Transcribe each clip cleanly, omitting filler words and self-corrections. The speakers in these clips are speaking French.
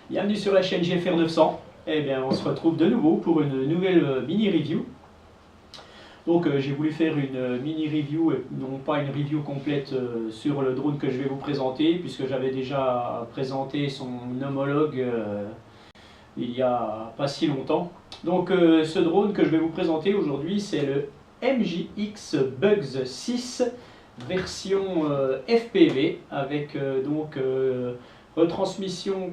Bienvenue sur la chaîne GFR 900. Eh bien, on se retrouve de nouveau pour une nouvelle mini-review. Donc, j'ai voulu faire une mini-review, non pas une review complète sur le drone que je vais vous présenter, puisque j'avais déjà présenté son homologue il y a pas si longtemps. Donc, ce drone que je vais vous présenter aujourd'hui, c'est le MJX Bugs 6 version FPV avec retransmission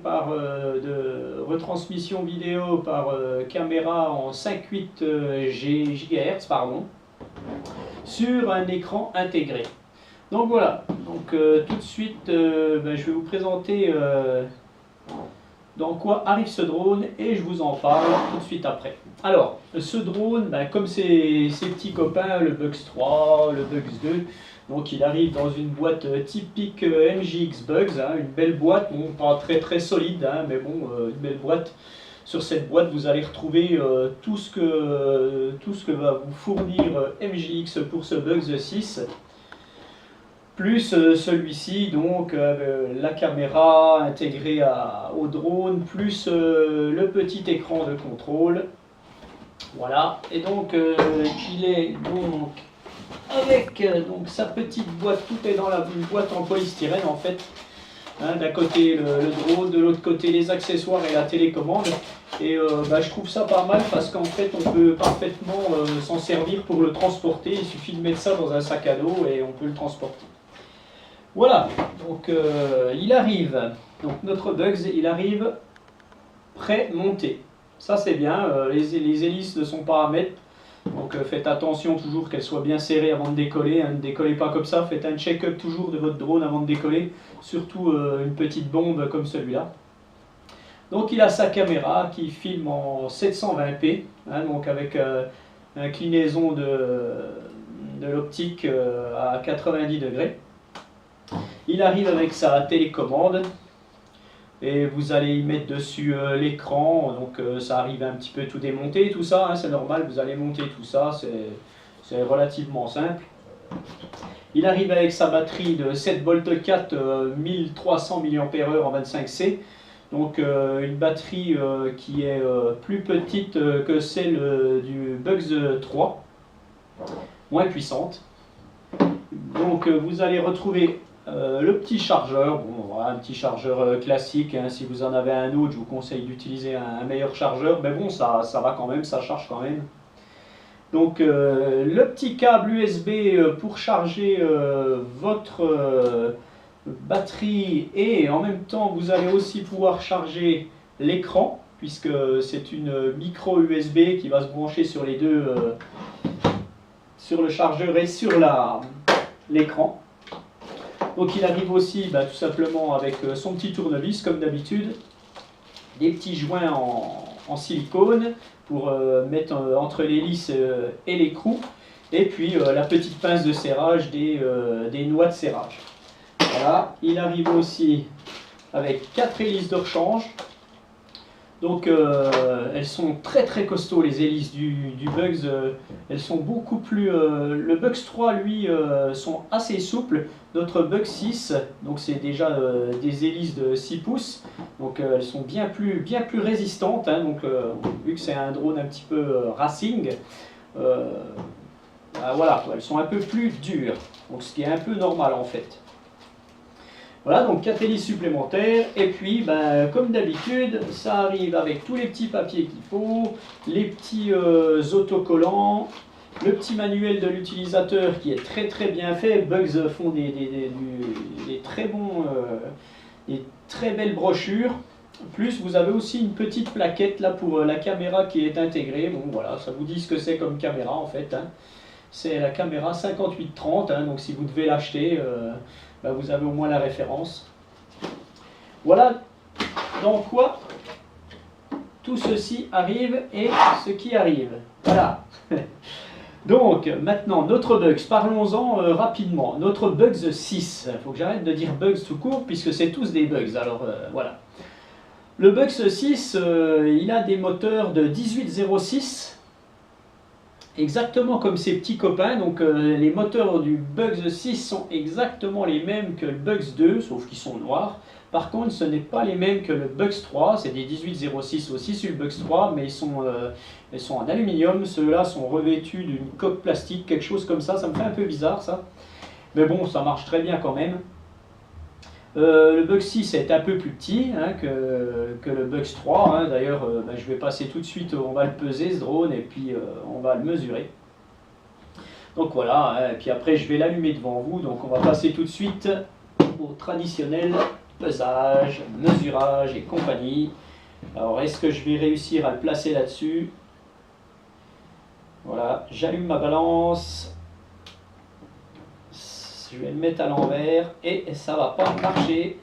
vidéo par caméra en 5.8 GHz sur un écran intégré. Donc voilà, donc tout de suite je vais vous présenter dans quoi arrive ce drone et je vous en parle tout de suite après. Alors, ce drone, comme ses petits copains, le Bugs 3, le Bugs 2, donc il arrive dans une boîte typique MJX Bugs, une belle boîte, bon, pas très solide, mais bon, une belle boîte. Sur cette boîte, vous allez retrouver tout ce que va vous fournir MJX pour ce Bugs 6. Plus celui-ci, donc la caméra intégrée au drone, plus le petit écran de contrôle. Voilà, et donc il est donc avec sa petite boîte, tout est dans une boîte en polystyrène en fait. D'un côté le drone, de l'autre côté les accessoires et la télécommande. Et je trouve ça pas mal parce qu'en fait on peut parfaitement s'en servir pour le transporter. Il suffit de mettre ça dans un sac à dos et on peut le transporter. Voilà, donc il arrive, donc notre Bugs, il arrive pré-monté. Ça c'est bien, les hélices ne sont pas à mettre, donc faites attention toujours qu'elles soient bien serrées avant de décoller, ne décollez pas comme ça, faites un check-up toujours de votre drone avant de décoller, surtout une petite bombe comme celui-là. Donc il a sa caméra qui filme en 720p, donc avec une inclinaison de l'optique à 90 degrés. Il arrive avec sa télécommande et vous allez y mettre dessus l'écran, donc ça arrive un petit peu tout démonté, tout ça, c'est normal, vous allez monter tout ça, c'est relativement simple. Il arrive avec sa batterie de 7V 4 1300 mAh en 25C, donc une batterie qui est plus petite que celle du Bugs 3, moins puissante. Donc vous allez retrouver le petit chargeur, bon, voilà, un petit chargeur classique, si vous en avez un autre, je vous conseille d'utiliser un meilleur chargeur, mais bon, ça va quand même, ça charge quand même. Donc le petit câble USB pour charger votre batterie, et en même temps vous allez aussi pouvoir charger l'écran, puisque c'est une micro USB qui va se brancher sur les deux, sur le chargeur et sur l'écran. Donc il arrive aussi tout simplement avec son petit tournevis comme d'habitude, des petits joints en silicone pour mettre entre l'hélice et l'écrou, et puis la petite pince de serrage des noix de serrage. Voilà, il arrive aussi avec 4 hélices de rechange. Donc elles sont très costauds, les hélices du Bugs, elles sont beaucoup plus... le Bugs 3 lui sont assez souples, notre Bugs 6, donc c'est déjà des hélices de 6 pouces, donc elles sont bien plus résistantes, donc vu que c'est un drone un petit peu racing, voilà, elles sont un peu plus dures, donc ce qui est un peu normal en fait. Voilà, donc 4 hélices supplémentaires, et puis comme d'habitude, ça arrive avec tous les petits papiers qu'il faut, les petits autocollants, le petit manuel de l'utilisateur qui est très bien fait. Bugs font des très belles brochures. Plus vous avez aussi une petite plaquette là pour la caméra qui est intégrée. Bon voilà, ça vous dit ce que c'est comme caméra en fait. C'est la caméra 58-30, donc si vous devez l'acheter, vous avez au moins la référence. Voilà dans quoi tout ceci arrive et ce qui arrive. Voilà. Donc maintenant notre Bugs, parlons-en rapidement. Notre Bugs 6, il faut que j'arrête de dire Bugs tout court puisque c'est tous des bugs, alors voilà. Le Bugs 6, il a des moteurs de 1806, exactement comme ses petits copains, donc les moteurs du Bugs 6 sont exactement les mêmes que le Bugs 2, sauf qu'ils sont noirs. Par contre, ce n'est pas les mêmes que le Bugs 3, c'est des 1806 aussi sur le Bugs 3, mais ils sont en aluminium. Ceux-là sont revêtus d'une coque plastique, quelque chose comme ça me fait un peu bizarre ça. Mais bon, ça marche très bien quand même. Le Bugs 6 est un peu plus petit hein, que le Bugs 3. Hein. D'ailleurs, je vais passer tout de suite, on va le peser ce drone et puis on va le mesurer. Donc voilà, hein, et puis après je vais l'allumer devant vous. Donc on va passer tout de suite au traditionnel pesage, mesurage et compagnie. Alors est-ce que je vais réussir à le placer là-dessus? Voilà, j'allume ma balance. Je vais le mettre à l'envers et ça va pas marcher.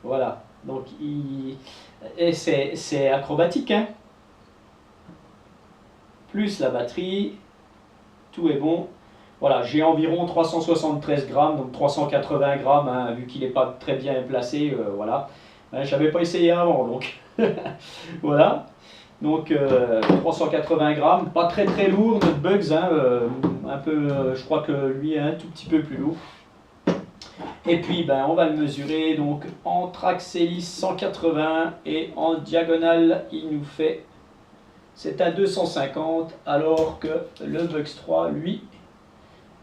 Voilà, donc c'est acrobatique, hein. Plus la batterie, tout est bon. Voilà, j'ai environ 373 grammes, donc 380 grammes, hein, vu qu'il n'est pas très bien placé, voilà. Je n'avais pas essayé avant, donc voilà. Donc 380 grammes, pas très très lourd notre Bugs, hein, un peu, je crois que lui est un tout petit peu plus lourd. Et puis on va le mesurer, donc en trax hélice 180 et en diagonale il nous fait, c'est à 250, alors que le Bugs 3 lui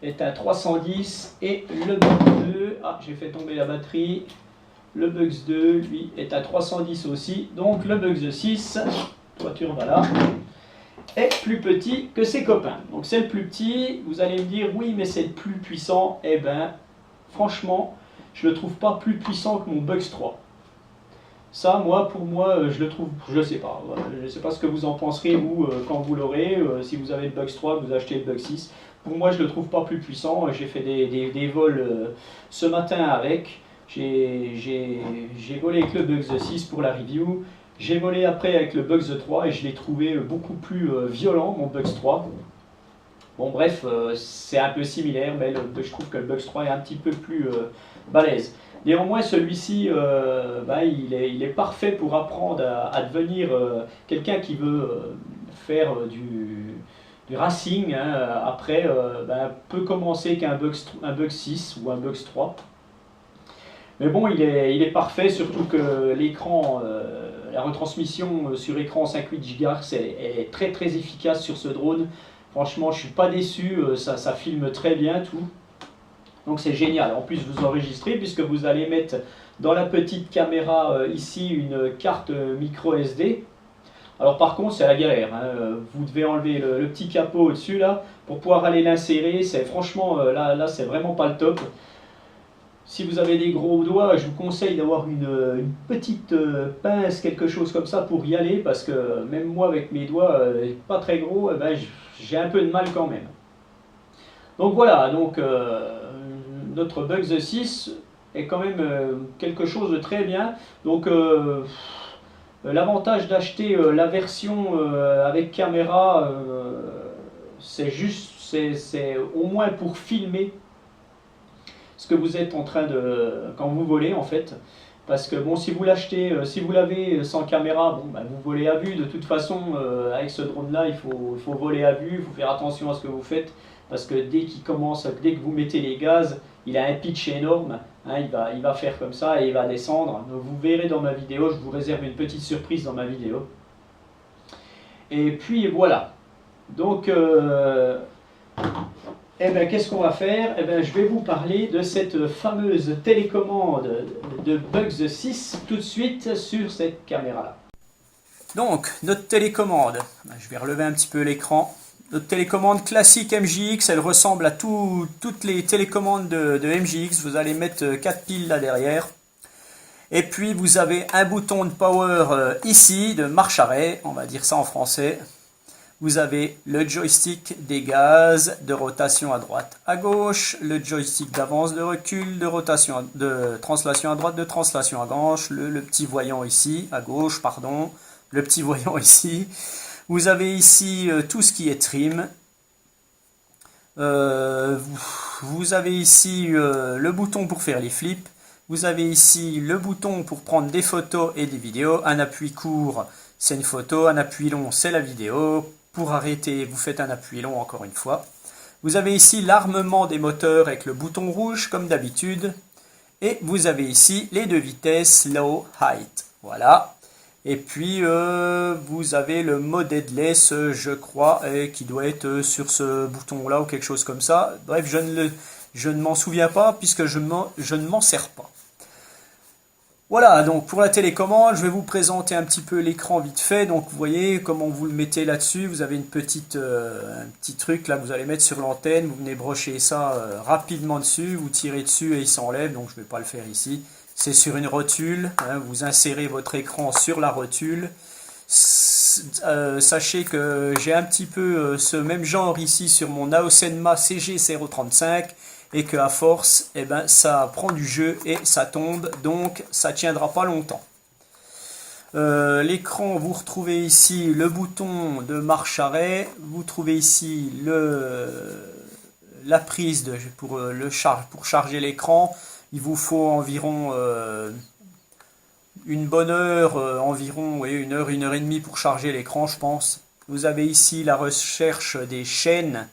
est à 310 et le Bugs 2, ah j'ai fait tomber la batterie, le Bugs 2 lui est à 310 aussi, donc le Bugs 6, voiture voilà, est plus petit que ses copains. Donc c'est le plus petit, vous allez me dire oui mais c'est le plus puissant, eh ben franchement je le trouve pas plus puissant que mon Bugs 3. Ça pour moi je le trouve, je sais pas, je sais pas ce que vous en penserez vous quand vous l'aurez, si vous avez le Bugs 3 vous achetez le Bugs 6. Pour moi je le trouve pas plus puissant, j'ai fait des vols ce matin avec, j'ai volé avec le Bugs 6 pour la review. J'ai volé après avec le Bugs 3 et je l'ai trouvé beaucoup plus violent, mon Bugs 3. Bon bref, c'est un peu similaire, mais je trouve que le Bugs 3 est un petit peu plus balèze. Néanmoins, celui-ci, il est parfait pour apprendre à devenir quelqu'un qui veut faire du racing. Hein, après, peut commencer qu'un Bugs 6 ou un Bugs 3. Mais bon, il est parfait, surtout que l'écran, la retransmission sur écran 5.8 GHz est très très efficace sur ce drone. Franchement, je ne suis pas déçu, ça filme très bien tout. Donc c'est génial. En plus, vous enregistrez puisque vous allez mettre dans la petite caméra ici une carte micro SD. Alors par contre, c'est la galère. Hein. Vous devez enlever le petit capot au-dessus là pour pouvoir aller l'insérer. C'est franchement, là c'est vraiment pas le top. Si vous avez des gros doigts, je vous conseille d'avoir une petite pince, quelque chose comme ça pour y aller, parce que même moi avec mes doigts pas très gros, j'ai un peu de mal quand même. Donc voilà, donc notre Bugs 6 est quand même quelque chose de très bien. Donc l'avantage d'acheter la version avec caméra, c'est au moins pour filmer ce que vous êtes en train de, quand vous volez en fait, parce que bon, si vous l'achetez, si vous l'avez sans caméra, bon, vous volez à vue. De toute façon, avec ce drone là, il faut voler à vue, il faut faire attention à ce que vous faites, parce que dès que vous mettez les gaz, il a un pitch énorme, hein, il va faire comme ça et il va descendre. Donc, vous verrez dans ma vidéo, je vous réserve une petite surprise dans ma vidéo. Et puis voilà, donc qu'est-ce qu'on va faire? Je vais vous parler de cette fameuse télécommande de Bugs 6 tout de suite sur cette caméra-là. Donc, notre télécommande, je vais relever un petit peu l'écran. Notre télécommande classique MJX, elle ressemble à toutes les télécommandes de MJX. Vous allez mettre 4 piles là derrière. Et puis, vous avez un bouton de power ici, de marche-arrêt, on va dire ça en français. Vous avez le joystick des gaz, de rotation à droite, à gauche, le joystick d'avance, de recul, de rotation, de translation à droite, de translation à gauche, le petit voyant ici, à gauche, pardon, le petit voyant ici. Vous avez ici tout ce qui est trim. Vous avez ici le bouton pour faire les flips. Vous avez ici le bouton pour prendre des photos et des vidéos. Un appui court, c'est une photo. Un appui long, c'est la vidéo. Pour arrêter, vous faites un appui long encore une fois. Vous avez ici l'armement des moteurs avec le bouton rouge comme d'habitude. Et vous avez ici les deux vitesses low, height. Voilà. Et puis vous avez le mode headless, je crois, qui doit être sur ce bouton-là ou quelque chose comme ça. Bref, je ne m'en souviens pas puisque je ne m'en sers pas. Voilà, donc pour la télécommande, je vais vous présenter un petit peu l'écran vite fait. Donc vous voyez comment vous le mettez là-dessus. Vous avez un petit truc là que vous allez mettre sur l'antenne. Vous venez brocher ça rapidement dessus. Vous tirez dessus et il s'enlève. Donc je ne vais pas le faire ici. C'est sur une rotule. Hein, vous insérez votre écran sur la rotule. Sachez que j'ai un petit peu ce même genre ici sur mon Aosenma CG035. Et que à force, eh ben, ça prend du jeu et ça tombe, donc ça tiendra pas longtemps. L'écran, vous retrouvez ici le bouton de marche-arrêt, vous trouvez ici la prise pour charger l'écran. Il vous faut environ une bonne heure, environ une heure et demie pour charger l'écran, je pense. Vous avez ici la recherche des chaînes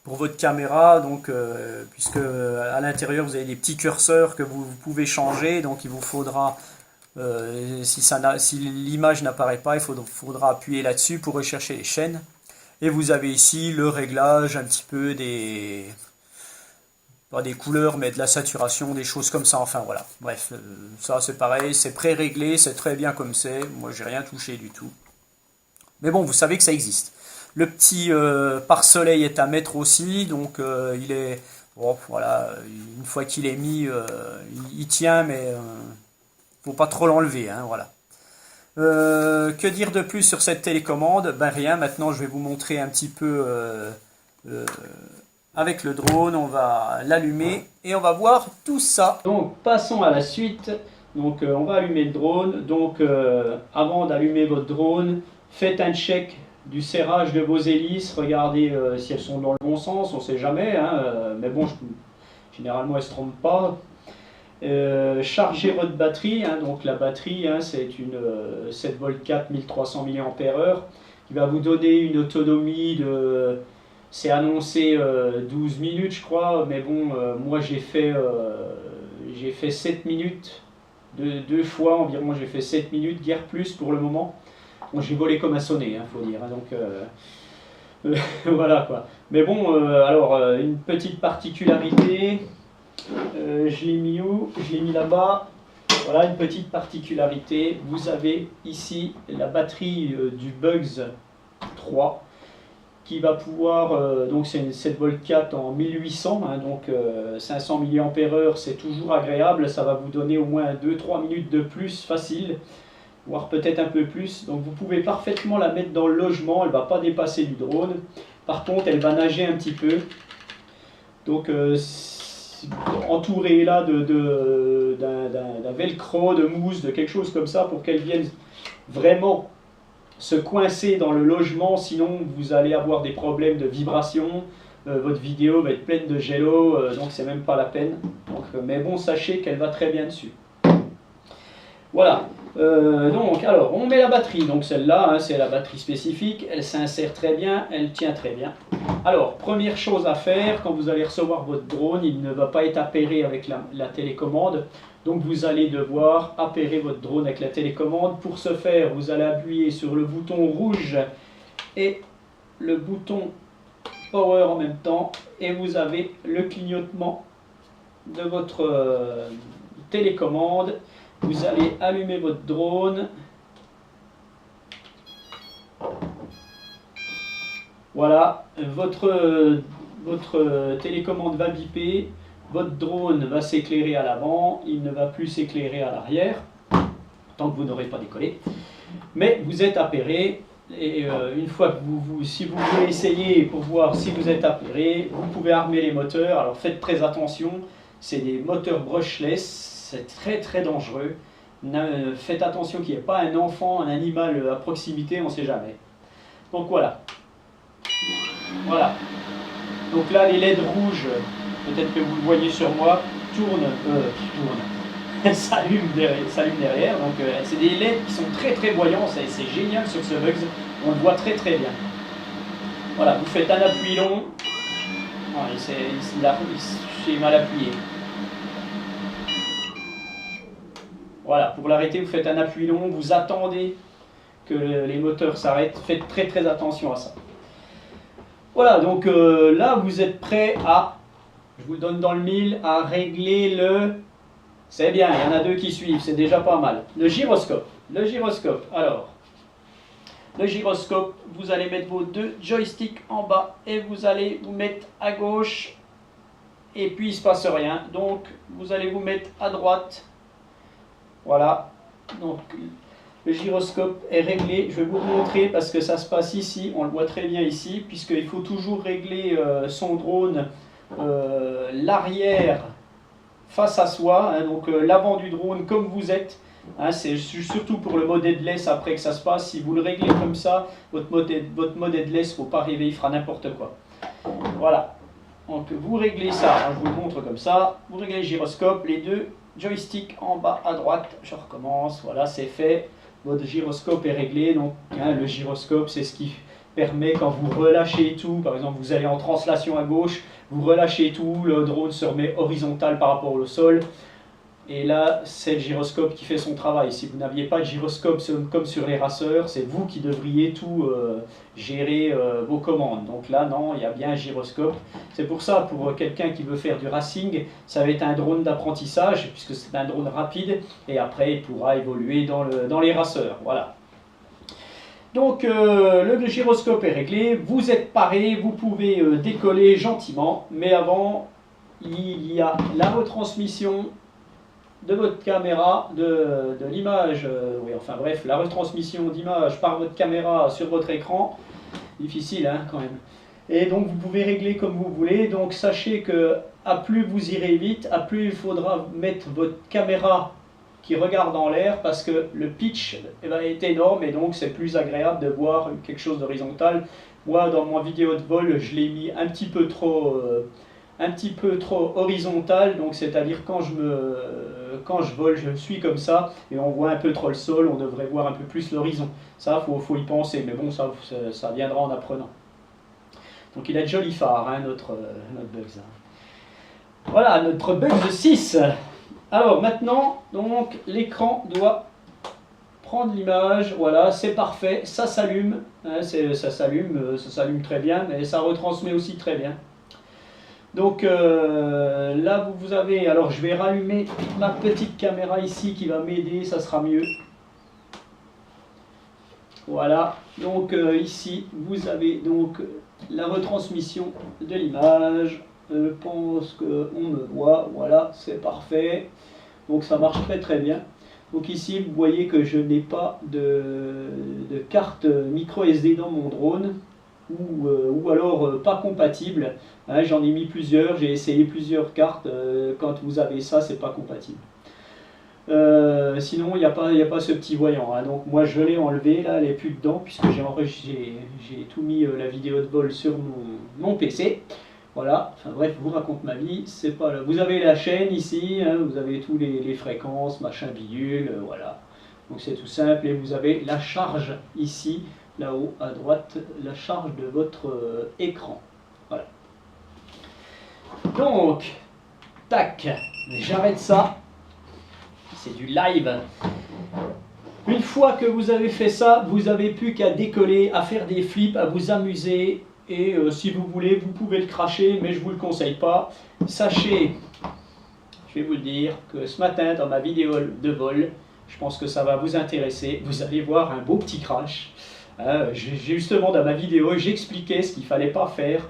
pour votre caméra, donc puisque à l'intérieur vous avez des petits curseurs que vous pouvez changer, donc il vous faudra, si l'image n'apparaît pas, il faudra appuyer là-dessus pour rechercher les chaînes. Et vous avez ici le réglage un petit peu pas des couleurs, mais de la saturation, des choses comme ça, enfin voilà. Bref, ça c'est pareil, c'est pré-réglé, c'est très bien comme c'est, moi j'ai rien touché du tout. Mais bon, vous savez que ça existe. Le petit pare-soleil est à mettre aussi, donc il est, bon, voilà, une fois qu'il est mis, il tient, mais faut pas trop l'enlever, hein, voilà. Que dire de plus sur cette télécommande? Ben rien, maintenant je vais vous montrer un petit peu avec le drone, on va l'allumer et on va voir tout ça. Donc passons à la suite, donc on va allumer le drone, donc avant d'allumer votre drone, faites un check du serrage de vos hélices, regardez si elles sont dans le bon sens, on ne sait jamais, hein, mais bon, généralement elles ne se trompent pas. Chargez votre batterie, hein, donc la batterie, hein, c'est une 7V4 1300 mAh qui va vous donner une autonomie de, c'est annoncé 12 minutes je crois, mais bon, moi j'ai fait 7 minutes, deux fois environ, j'ai fait 7 minutes, guère plus pour le moment. Bon, j'ai volé comme un sonnet, hein, faut dire, hein, donc voilà quoi. Mais bon, alors une petite particularité, je l'ai mis où? Je l'ai mis là-bas. Voilà une petite particularité. Vous avez ici la batterie du Bugs 3 qui va pouvoir, donc c'est une 7V4 en 1800, hein, donc 500 mAh, c'est toujours agréable, ça va vous donner au moins 2-3 minutes de plus facile, voire peut-être un peu plus. Donc vous pouvez parfaitement la mettre dans le logement, elle ne va pas dépasser du drone. Par contre, elle va nager un petit peu. Donc entourée là d'un velcro, de mousse, de quelque chose comme ça pour qu'elle vienne vraiment se coincer dans le logement, sinon vous allez avoir des problèmes de vibration, votre vidéo va être pleine de gelo, donc c'est même pas la peine. Donc, mais bon, sachez qu'elle va très bien dessus. Voilà, donc alors on met la batterie, donc celle-là, hein, c'est la batterie spécifique, elle s'insère très bien, elle tient très bien. Alors, première chose à faire, quand vous allez recevoir votre drone, il ne va pas être appairé avec la télécommande, donc vous allez devoir appairer votre drone avec la télécommande. Pour ce faire, vous allez appuyer sur le bouton rouge et le bouton power en même temps, et vous avez le clignotement de votre télécommande. Vous allez allumer votre drone. Voilà, votre télécommande va biper, votre drone va s'éclairer à l'avant, il ne va plus s'éclairer à l'arrière, tant que vous n'aurez pas décollé. Mais vous êtes appairé, et une fois que si vous voulez essayer pour voir si vous êtes appairé, vous pouvez armer les moteurs. Alors faites très attention, c'est des moteurs brushless. C'est très très dangereux. Faites attention qu'il n'y ait pas un enfant, un animal à proximité, on ne sait jamais. Donc voilà. Voilà. Donc là, les LED rouges, peut-être que vous le voyez sur moi, tournent, s'allument derrière. Donc c'est des LED qui sont très très voyants, c'est génial sur ce Bugs. On le voit très très bien. Voilà, vous faites un appui long, Ouais, j'ai mal appuyé. Voilà, pour l'arrêter, vous faites un appui long, vous attendez que les moteurs s'arrêtent. Faites très très attention à ça. Voilà, donc là, vous êtes prêt à, je vous le donne dans le mille, à régler le... C'est bien, il y en a deux qui suivent, c'est déjà pas mal. Le gyroscope. Le gyroscope, alors... Le gyroscope, vous allez mettre vos deux joysticks en bas et vous allez vous mettre à gauche et puis il ne se passe rien. Donc vous allez vous mettre à droite. Voilà. Donc le gyroscope est réglé. Je vais vous montrer parce que ça se passe ici. On le voit très bien ici puisqu'il faut toujours régler son drone l'arrière face à soi. Hein, donc l'avant du drone comme vous êtes. Hein, c'est surtout pour le mode headless après que ça se passe. Si vous le réglez comme ça, votre mode headless, il ne faut pas rêver, il fera n'importe quoi. Voilà. Donc vous réglez ça, hein, je vous le montre comme ça. Vous réglez le gyroscope, les deux joysticks en bas à droite. Je recommence, voilà, c'est fait. Votre gyroscope est réglé. Donc hein, le gyroscope, c'est ce qui permet quand vous relâchez tout. Par exemple, vous allez en translation à gauche, vous relâchez tout, le drone se remet horizontal par rapport au sol. Et là, c'est le gyroscope qui fait son travail. Si vous n'aviez pas de gyroscope comme sur les raceurs, c'est vous qui devriez tout gérer vos commandes. Donc là, non, il y a bien un gyroscope. C'est pour ça, pour quelqu'un qui veut faire du racing, ça va être un drone d'apprentissage, puisque c'est un drone rapide, et après, il pourra évoluer dans les raceurs. Voilà. Donc, le gyroscope est réglé, vous êtes paré, vous pouvez décoller gentiment, mais avant, il y a la retransmission de votre caméra, de l'image, oui, enfin bref, la retransmission d'image par votre caméra sur votre écran, difficile hein, quand même. Et donc vous pouvez régler comme vous voulez, donc sachez que à plus vous irez vite, à plus il faudra mettre votre caméra qui regarde en l'air parce que le pitch est énorme et donc c'est plus agréable de voir quelque chose d'horizontal. Moi dans ma vidéo de vol, je l'ai mis un petit peu trop horizontal, donc c'est-à-dire quand je vole, je suis comme ça et on voit un peu trop le sol, on devrait voir un peu plus l'horizon. Ça, faut y penser, mais bon, ça viendra en apprenant. Donc il a de jolis phares, hein, notre Bugs. Voilà, notre Bugs 6. Alors maintenant, donc l'écran doit prendre l'image, voilà, c'est parfait, ça s'allume, hein, ça s'allume très bien, mais ça retransmet aussi très bien. Donc là vous avez, alors je vais rallumer ma petite caméra ici qui va m'aider, ça sera mieux. Voilà, donc ici vous avez donc la retransmission de l'image. Je pense qu'on me voit, voilà, c'est parfait. Donc ça marche très très bien. Donc ici vous voyez que je n'ai pas de carte micro SD dans mon drone. Ou alors pas compatible. Hein, j'en ai mis plusieurs, j'ai essayé plusieurs cartes. Quand vous avez ça, c'est pas compatible. Sinon, il n'y a pas ce petit voyant. Hein, donc moi, je l'ai enlevé, là, elle n'est plus dedans, puisque j'ai tout mis la vidéo de vol sur mon PC. Voilà, enfin bref, je vous raconte ma vie. C'est pas là. Vous avez la chaîne ici, hein, vous avez tous les fréquences, machin bidule, voilà. Donc c'est tout simple, et vous avez la charge ici. Là-haut à droite, la charge de votre écran. Voilà. Donc, tac, j'arrête ça. C'est du live. Une fois que vous avez fait ça, vous n'avez plus qu'à décoller, à faire des flips, à vous amuser. Et si vous voulez, vous pouvez le cracher, mais je ne vous le conseille pas. Sachez, je vais vous le dire, que ce matin, dans ma vidéo de vol, je pense que ça va vous intéresser. Vous allez voir un beau petit crash. Justement dans ma vidéo j'expliquais ce qu'il fallait pas faire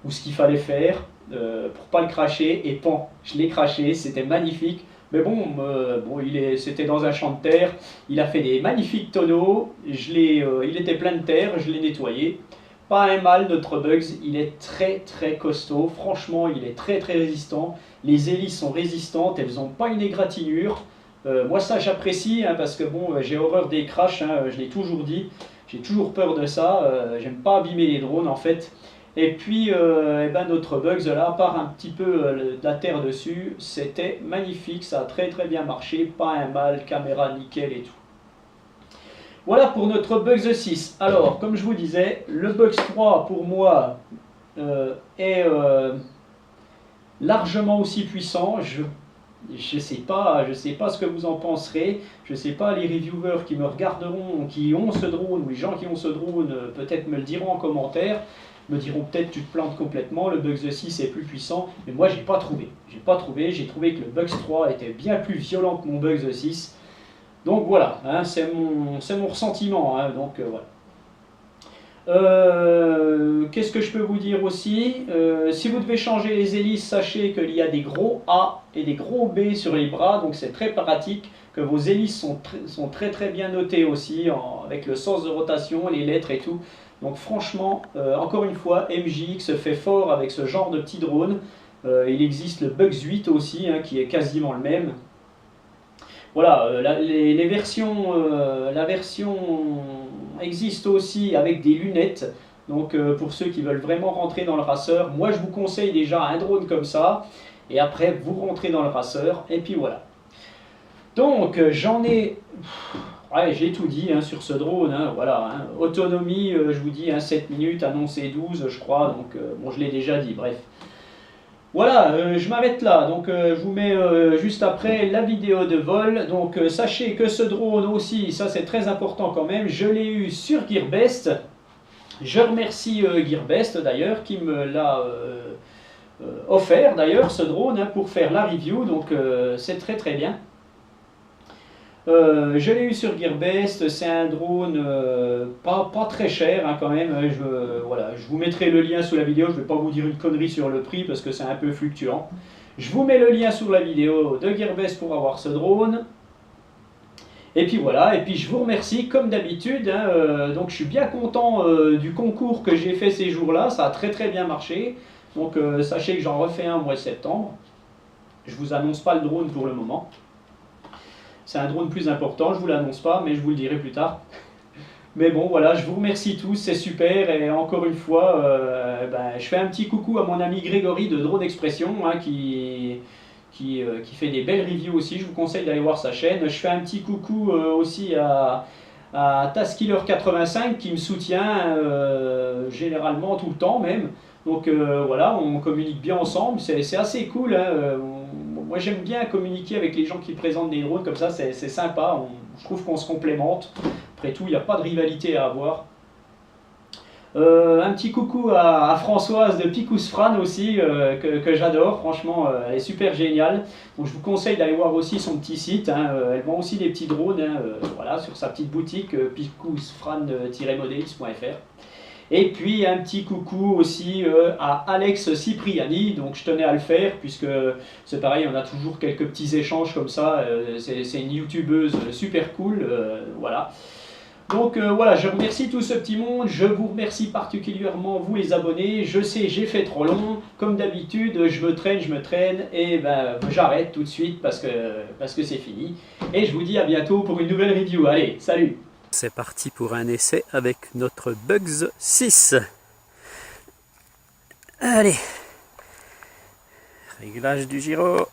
ou ce qu'il fallait faire pour pas le cracher et pan, je l'ai craché, c'était magnifique, mais bon, c'était dans un champ de terre, il a fait des magnifiques tonneaux, il était plein de terre, je l'ai nettoyé, pas un mal notre Bugs, il est très très costaud, franchement il est très très résistant, les hélices sont résistantes, elles n'ont pas une égratignure. Moi ça j'apprécie hein, parce que bon j'ai horreur des crashs, hein, je l'ai toujours dit. J'ai toujours peur de ça, j'aime pas abîmer les drones en fait. Et puis notre Bugs là, à part un petit peu de la terre dessus, c'était magnifique, ça a très très bien marché, pas un mal, caméra nickel et tout. Voilà pour notre Bugs 6. Alors, comme je vous disais, le Bugs 3 pour moi, est largement aussi puissant. Je sais pas ce que vous en penserez. Je sais pas, les reviewers qui me regarderont, qui ont ce drone, ou les gens qui ont ce drone, peut-être me le diront en commentaire. Me diront peut-être tu te plantes complètement, le Bugs 6 est plus puissant. Mais moi j'ai pas trouvé. J'ai trouvé que le Bugs 3 était bien plus violent que mon Bugs 6. Donc voilà, hein, c'est mon ressentiment. Hein, donc voilà. Qu'est-ce que je peux vous dire aussi? Si vous devez changer les hélices, sachez qu'il y a des gros A et des gros B sur les bras, donc c'est très pratique, que vos hélices sont très très bien notées aussi, avec le sens de rotation, les lettres et tout. Donc franchement, encore une fois, MJX fait fort avec ce genre de petit drone. Il existe le Bugs 8 aussi, hein, qui est quasiment le même. Voilà, les versions, la version existe aussi avec des lunettes. Donc pour ceux qui veulent vraiment rentrer dans le racer, moi je vous conseille déjà un drone comme ça. Et après vous rentrez dans le racer et puis voilà. Donc j'en ai... Ouais, j'ai tout dit hein, sur ce drone, hein, voilà, hein. Autonomie, je vous dis, hein, 7 minutes, annoncé 12 je crois, donc bon je l'ai déjà dit, bref. Voilà, je m'arrête là, donc je vous mets juste après la vidéo de vol. Donc sachez que ce drone aussi, ça c'est très important quand même, je l'ai eu sur Gearbest. Je remercie Gearbest d'ailleurs qui me l'a offert d'ailleurs ce drone hein, pour faire la review, donc c'est très très bien. Je l'ai eu sur Gearbest, c'est un drone pas très cher hein, quand même. Voilà, je vous mettrai le lien sous la vidéo, je ne vais pas vous dire une connerie sur le prix parce que c'est un peu fluctuant. Je vous mets le lien sous la vidéo de Gearbest pour avoir ce drone. Et puis voilà, et puis je vous remercie comme d'habitude. Hein, donc je suis bien content du concours que j'ai fait ces jours-là, ça a très très bien marché. Donc sachez que j'en refais un au mois de septembre. Je ne vous annonce pas le drone pour le moment. C'est un drone plus important, je ne vous l'annonce pas, mais je vous le dirai plus tard. Mais bon, voilà, je vous remercie tous, c'est super. Et encore une fois, je fais un petit coucou à mon ami Grégory de Drone Expression, hein, qui fait des belles reviews aussi. Je vous conseille d'aller voir sa chaîne. Je fais un petit coucou aussi à Taskiller85 qui me soutient généralement tout le temps même. Donc voilà, on communique bien ensemble, c'est assez cool. Hein. Moi j'aime bien communiquer avec les gens qui présentent des drones comme ça, c'est sympa, je trouve qu'on se complémente. Après tout, il n'y a pas de rivalité à avoir. Un petit coucou à Françoise de Picousfran aussi, que j'adore, franchement elle est super géniale. Donc je vous conseille d'aller voir aussi son petit site, hein. Elle vend aussi des petits drones, hein, voilà, sur sa petite boutique picousfran-models.fr. Et puis un petit coucou aussi à Alex Cipriani, donc je tenais à le faire puisque c'est pareil, on a toujours quelques petits échanges comme ça, c'est une youtubeuse super cool, voilà. Donc voilà, je remercie tout ce petit monde, je vous remercie particulièrement vous les abonnés, je sais j'ai fait trop long, comme d'habitude je me traîne et ben j'arrête tout de suite parce que c'est fini. Et je vous dis à bientôt pour une nouvelle review, allez, salut! C'est parti pour un essai avec notre Bugs 6. Allez, réglage du gyro.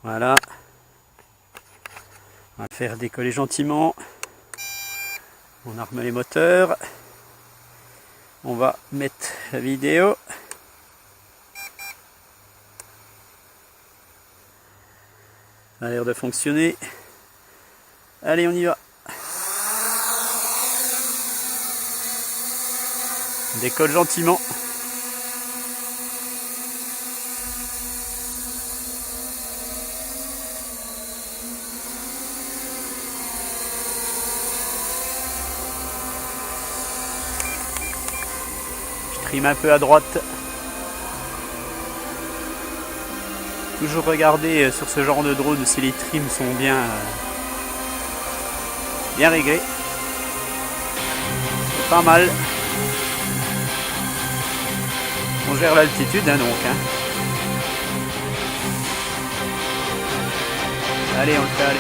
Voilà. On va le faire décoller gentiment. On arme les moteurs. On va mettre la vidéo. Ça a l'air de fonctionner. Allez, on y va. On décolle gentiment. Je trime un peu à droite. Toujours regarder sur ce genre de drone si les trims sont bien réglés. C'est pas mal. On gère l'altitude hein, donc. Hein. Allez, on le fait aller.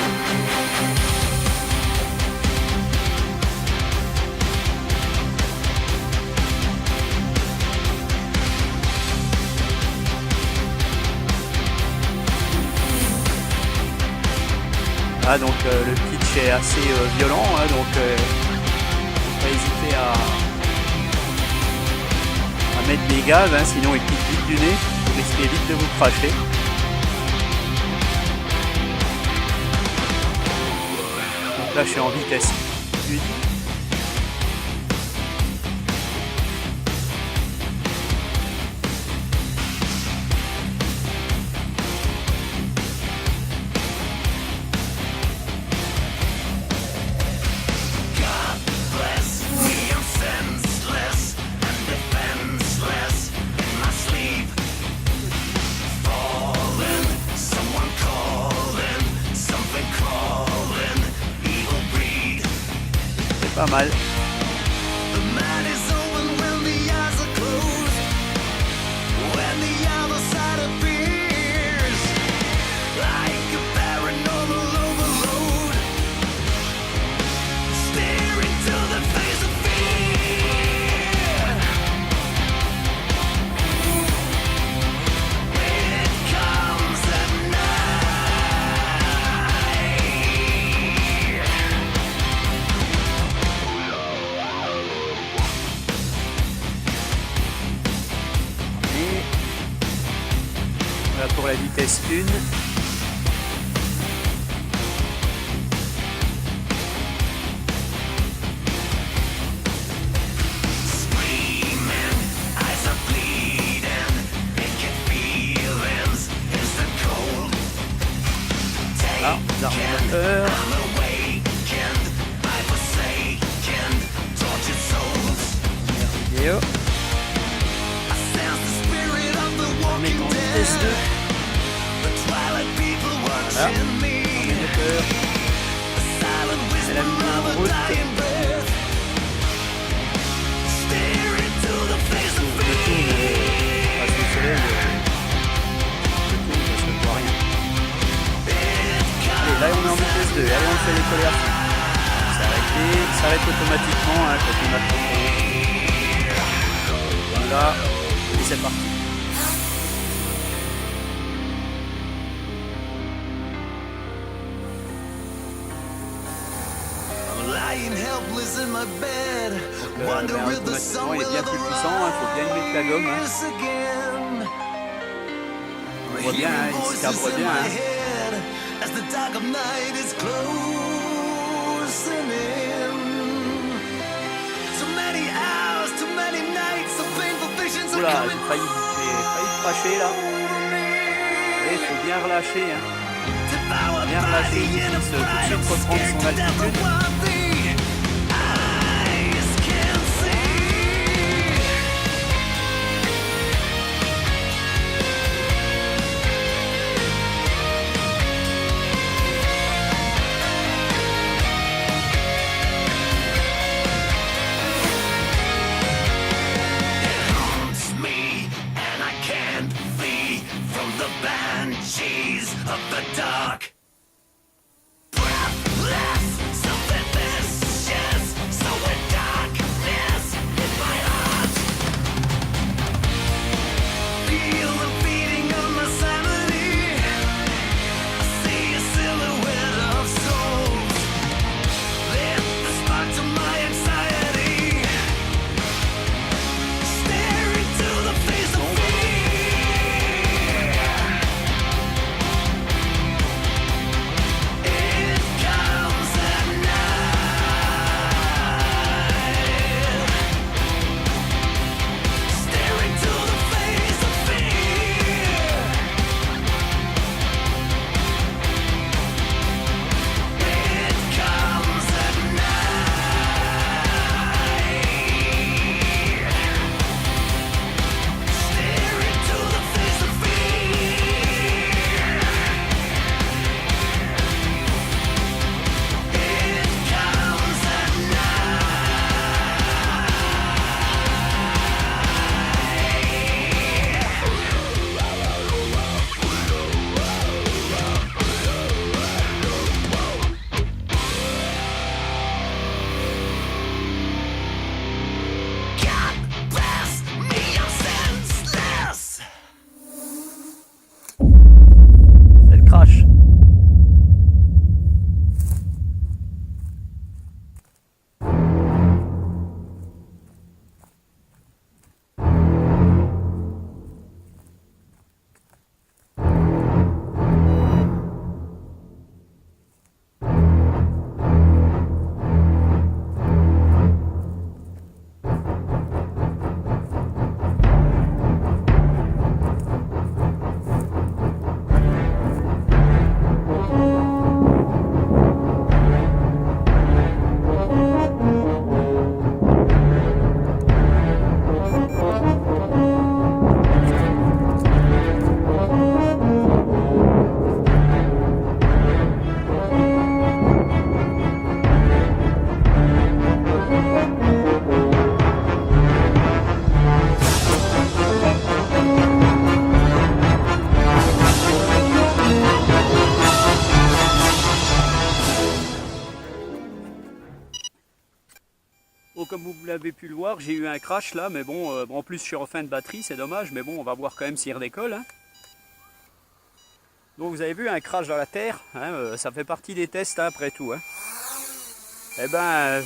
Ah, donc le pitch est assez violent, hein, donc faut pas hésiter à mettre des gaz, hein, sinon il pique vite du nez, vous risquez vite de vous cracher. Donc là je suis en vitesse 1. Pas mal. Voilà pour la vitesse 1. Là, on arme le moteur. Vidéo. On est en vitesse 2. Voilà, on met le moteur. C'est la lumière en route. Je tourne grâce au soleil. Je tourne parce que je vois rien. Allez, là on est en vitesse 2. Allez, on fait les colères. Ça s'arrête automatiquement hein, quand on a le contrôle. Là, et c'est parti. Donc, automatiquement il est bien plus puissant, il faut bien y mettre la gomme. Hein. On voit bien, hein, il se cabre bien. Hein. Oula, j'ai failli cracher là. Et il faut bien relâcher. Hein. Bien relâcher, il puisse tout de suite reprendre son altitude. Of the dark. comme vous l'avez pu le voir, j'ai eu un crash là, mais bon, en plus je suis en fin de batterie, c'est dommage, mais bon, on va voir quand même s'il redécolle. Hein. Donc vous avez vu un crash dans la terre, hein, ça fait partie des tests hein, après tout. Hein. Et ben,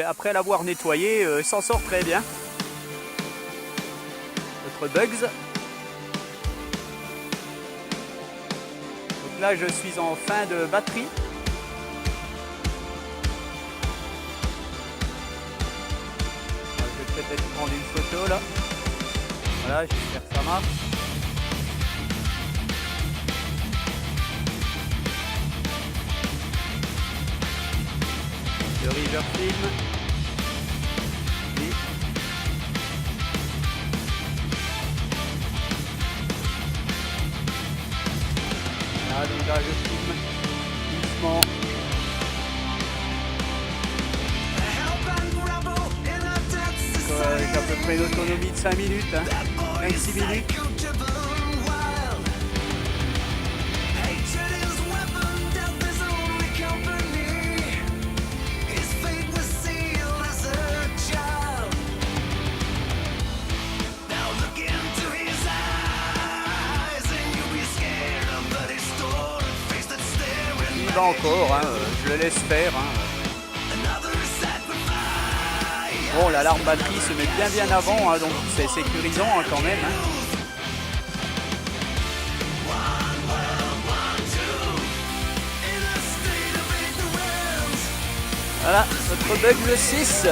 après l'avoir nettoyé, il s'en sort très bien. Notre Bugs. Donc là, je suis en fin de batterie. Je vais peut-être prendre une photo là. Voilà, j'espère que ça marche. Le River Film. Et là, donc là, je filme doucement. J'ai à peu près une autonomie de 5 minutes, hein. 5-6 minutes. Il va encore, hein, je le laisse faire. Hein. Bon, l'alarme batterie se met bien avant, hein, donc c'est sécurisant hein, quand même. Hein. Voilà, notre Bugs 6.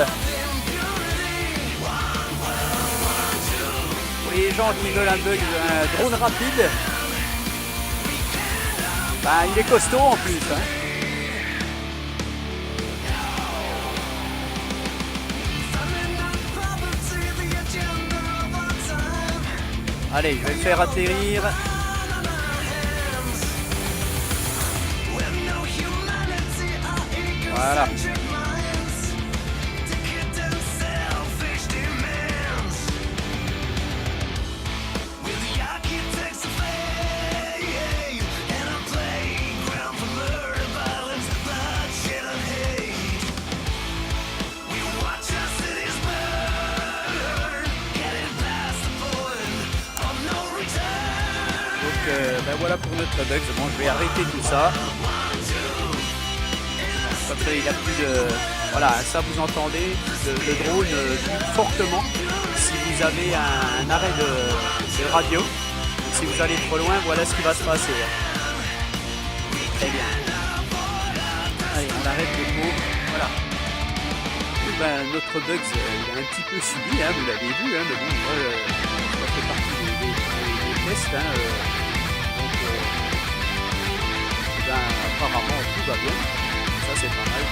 Pour les gens qui veulent un drone rapide, bah, il est costaud en plus. Hein. Allez, je vais le faire atterrir. Voilà. Ben voilà pour notre Bugs. Bon, je vais arrêter tout ça. Comme ça, il a plus de... Voilà, ça vous entendez, le drone vibre fortement si vous avez un arrêt de radio. Si vous allez trop loin, voilà ce qui va se passer. Très bien. Allez, on arrête le pot. Voilà. Et ben, notre Bugs, il a un petit peu subi, hein, vous l'avez vu, hein, mais bon, ça fait partie des tests. Hein, apparemment tout va bien, ça c'est pas mal.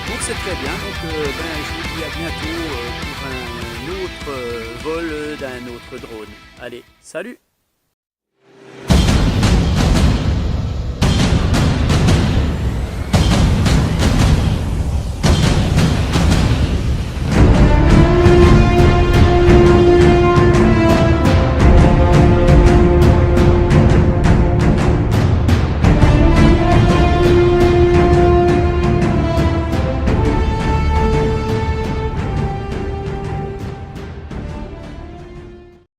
Donc c'est très bien, donc je vous dis à bientôt pour un autre vol d'un autre drone. Allez, salut!